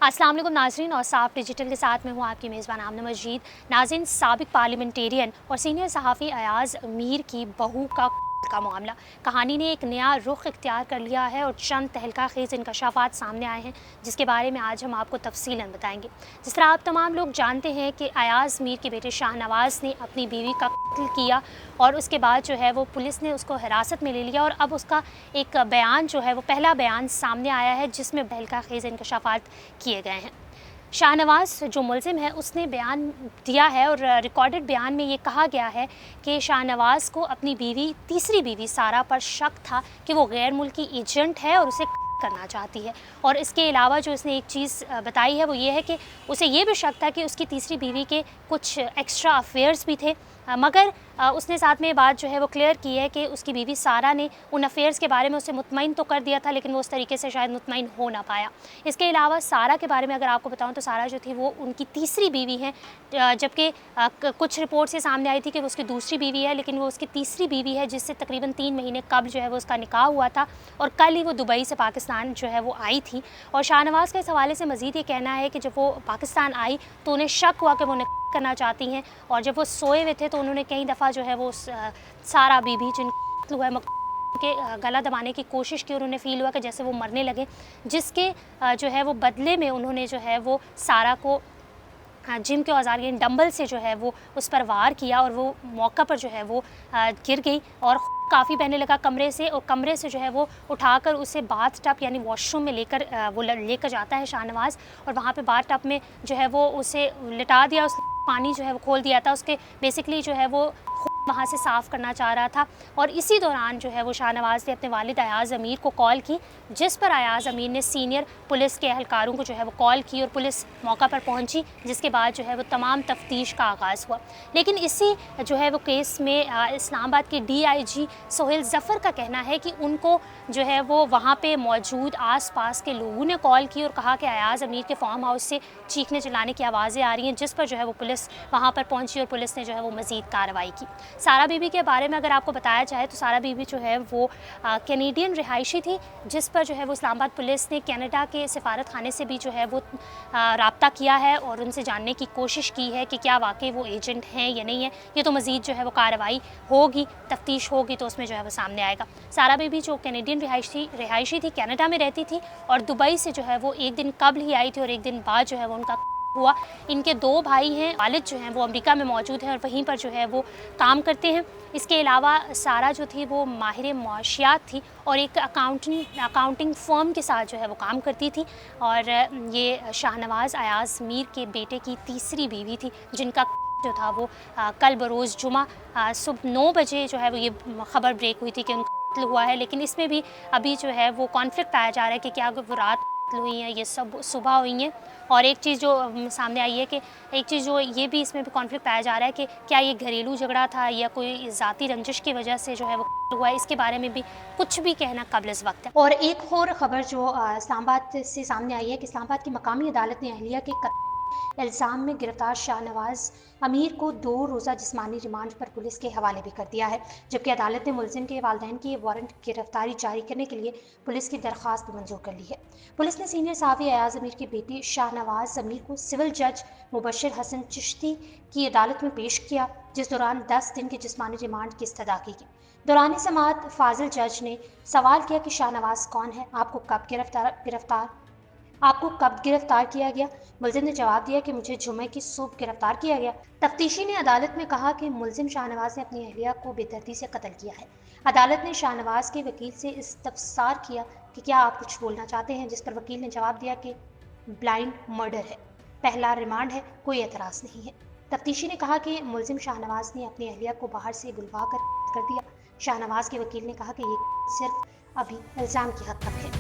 अस्सलाम वालेकुम नाज़रीन और साफ डिजिटल के साथ में हूँ आपकी मेज़बान आमना मजीद। नाज़रीन, साबिक पार्लियामेंटेरियन और सीनियर सहाफ़ी अयाज़ मीर की बहू का मामला कहानी ने एक नया रुख इख्तियार कर लिया है और चंद तहलका खेज़ इंकशाफात सामने आए हैं जिसके बारे में आज हम आपको तफसीलन बताएंगे। जिस तरह आप तमाम लोग जानते हैं कि अयाज़ मीर के बेटे शाहनवाज़ ने अपनी बीवी का कत्ल किया और उसके बाद जो है वो पुलिस ने उसको हिरासत में ले लिया और अब उसका एक बयान जो है वो पहला बयान सामने आया है जिसमें तहलका खेज़ इंकशाफात किए गए हैं। शाहनवाज़ जो मुलज़िम है उसने बयान दिया है और रिकॉर्डेड बयान में ये कहा गया है कि शाहनवाज़ को अपनी तीसरी बीवी सारा पर शक था कि वो गैर मुल्की एजेंट है और उसे करना चाहती है। और इसके अलावा जो उसने एक चीज़ बताई है वो ये है कि उसे ये भी शक था कि उसकी तीसरी बीवी के कुछ एक्स्ट्रा अफेयर्स भी थे, मगर उसने साथ में बात जो है वो क्लियर की है कि उसकी बीवी सारा ने उन अफेयर्स के बारे में उसे मुतमईन तो कर दिया था लेकिन वो उस तरीके से शायद मुतमईन हो ना पाया। इसके अलावा सारा के बारे में अगर आपको बताऊं तो सारा जो थी वो उनकी तीसरी बीवी है, जबकि कुछ रिपोर्ट से सामने आई थी कि वो उसकी दूसरी बीवी है, लेकिन वो उसकी तीसरी बीवी है जिससे तकरीबन 3 महीने कबल जो है वो उसका निकाह हुआ था और कल ही वो दुबई से पाकिस्तान जो है वो आई थी। और शाहनवाज़ के इस हवाले से मज़ीद ये कहना है कि जब वो पाकिस्तान आई तो उन्हें शक हुआ कि वो करना चाहती हैं और जब वो सोए हुए थे तो उन्होंने कई दफ़ा जो है वो सारा बीबी जिन हुआ के गला दबाने की कोशिश की और उन्हें फ़ील हुआ कि जैसे वो मरने लगे, जिसके जो है वो बदले में उन्होंने जो है वो सारा को जिम के औजार यानी डंबल से जो है वो उस पर वार किया और वो मौका पर जो है वो गिर गई और काफ़ी बहने लगा कमरे से, और कमरे से जो है वो उठाकर उसे बाथ टब यानी वॉशरूम में लेकर जाता है शाहनवाज़ और वहाँ पे बाथ टब में जो है वो उसे लिटा दिया, उस पानी जो है वो खोल दिया था, उसके बेसिकली जो है वो वहाँ से साफ़ करना चाह रहा था। और इसी दौरान जो है वो शाहनवाज़ ने अपने वालिद अयाज़ अमीर को कॉल की, जिस पर अयाज़ अमीर ने सीनियर पुलिस के एहलकारों को जो है वो कॉल की और पुलिस मौका पर पहुंची, जिसके बाद जो है वो तमाम तफ्तीश का आगाज़ हुआ। लेकिन इसी जो है वो केस में इस्लामाबाद के DIG सोहेल ज़फ़र का कहना है कि उनको जो है वो वहाँ पर मौजूद आस पास के लोगों ने कॉल की और कहा कि अयाज़ अमीर के फार्म हाउस से चीखने चिल्लाने की आवाज़ें आ रही हैं, जिस पर जो है वो पुलिस वहाँ पर पहुँची और पुलिस ने जो है वो मज़ीद कार्रवाई की। सारा बीबी के बारे में अगर आपको बताया जाए तो सारा बीबी जो है वो कैनेडियन रिहायशी थी, जिस पर जो है वो इस्लामाबाद पुलिस ने कनाडा के सिफारत खाने से भी जो है वो राब्ता किया है और उनसे जानने की कोशिश की है कि क्या वाकई वो एजेंट हैं या नहीं है। ये तो मज़ीद जो है वो कार्रवाई होगी, तफ्तीश होगी तो उसमें जो है वो सामने आएगा। सारा बीबी जो कैनेडियन रिहायशी थी, कनाडा में रहती थी और दुबई से जो है वो एक दिन कबल ही आई थी और एक दिन बाद जो है वो उनका हुआ। इनके 2 भाई हैं, वालिद जो हैं वो अमेरिका में मौजूद हैं और वहीं पर जो है वो काम करते हैं। इसके अलावा सारा जो थी वो माहिर मुआशियात थी और एक अकाउंटिंग फर्म के साथ जो है वो काम करती थी और ये शाहनवाज़ अयाज़ मीर के बेटे की तीसरी बीवी थी, जिनका जो था वो कल बरोज़ जुमा सुबह 9 बजे जो है वो ये खबर ब्रेक हुई थी कि उनका कत्ल हुआ है। लेकिन इसमें भी अभी जो है वो कॉन्फ्लिक्ट पाया जा रहा है कि क्या वो रात हुई हैं, ये सब सुबह हुई हैं। और एक चीज़ जो सामने आई है कि एक चीज़ जो ये भी इसमें भी कॉन्फ्लिक्ट पाया जा रहा है कि क्या ये घरेलू झगड़ा था या कोई ज़ाती रंजिश की वजह से जो है वो हुआ है, इसके बारे में भी कुछ भी कहना कब्ल इस वक्त है। और एक और ख़बर जो इस्लामाबाद से सामने आई है कि इस्लामाबाद की मकामी अदालत ने अहलिया के इल्ज़ाम में गिरफ्तार शाहनवाज़ अमीर को 2 रोज़ा जिस्मानी रिमांड पर पुलिस के हवाले भी कर दिया है, जबकि अदालत ने मुलज़िम के वालिदैन की वारंट गिरफ्तारी जारी करने के लिए पुलिस की दरख्वास्त मंजूर कर ली है। पुलिस ने सीनियर सहाफ़ी अयाज़ अमीर के बेटे शाहनवाज़ अमीर को सिविल जज मुबशर हसन चिश्ती की अदालत में पेश किया, जिस दौरान 10 दिन की जिस्मानी रिमांड की इस्तदा की। दौरान समाअत फाजिल जज ने सवाल किया कि शाहनवाज़ कौन है, आपको कब गिरफ्तार किया गया? मुलजिम ने जवाब दिया कि मुझे जुमे की सुबह गिरफ्तार किया गया। तफ्तीशी ने अदालत में कहा कि मुलजिम शाहनवाज़ ने अपनी अहलिया को बेदर्दी से कत्ल किया है। अदालत ने शाहनवाज़ के वकील से इस्तफसार किया कि क्या आप कुछ बोलना चाहते हैं, जिस पर वकील ने जवाब दिया कि ब्लाइंड मर्डर है, पहला रिमांड है, कोई एतराज़ नहीं है। तफ्तीशी ने कहा कि मुलजिम शाहनवाज़ ने अपनी अहलिया को बाहर से बुलवा कर दिया। शाहनवाज़ के वकील ने कहा कि ये सिर्फ अभी इल्ज़ाम की हद तक है।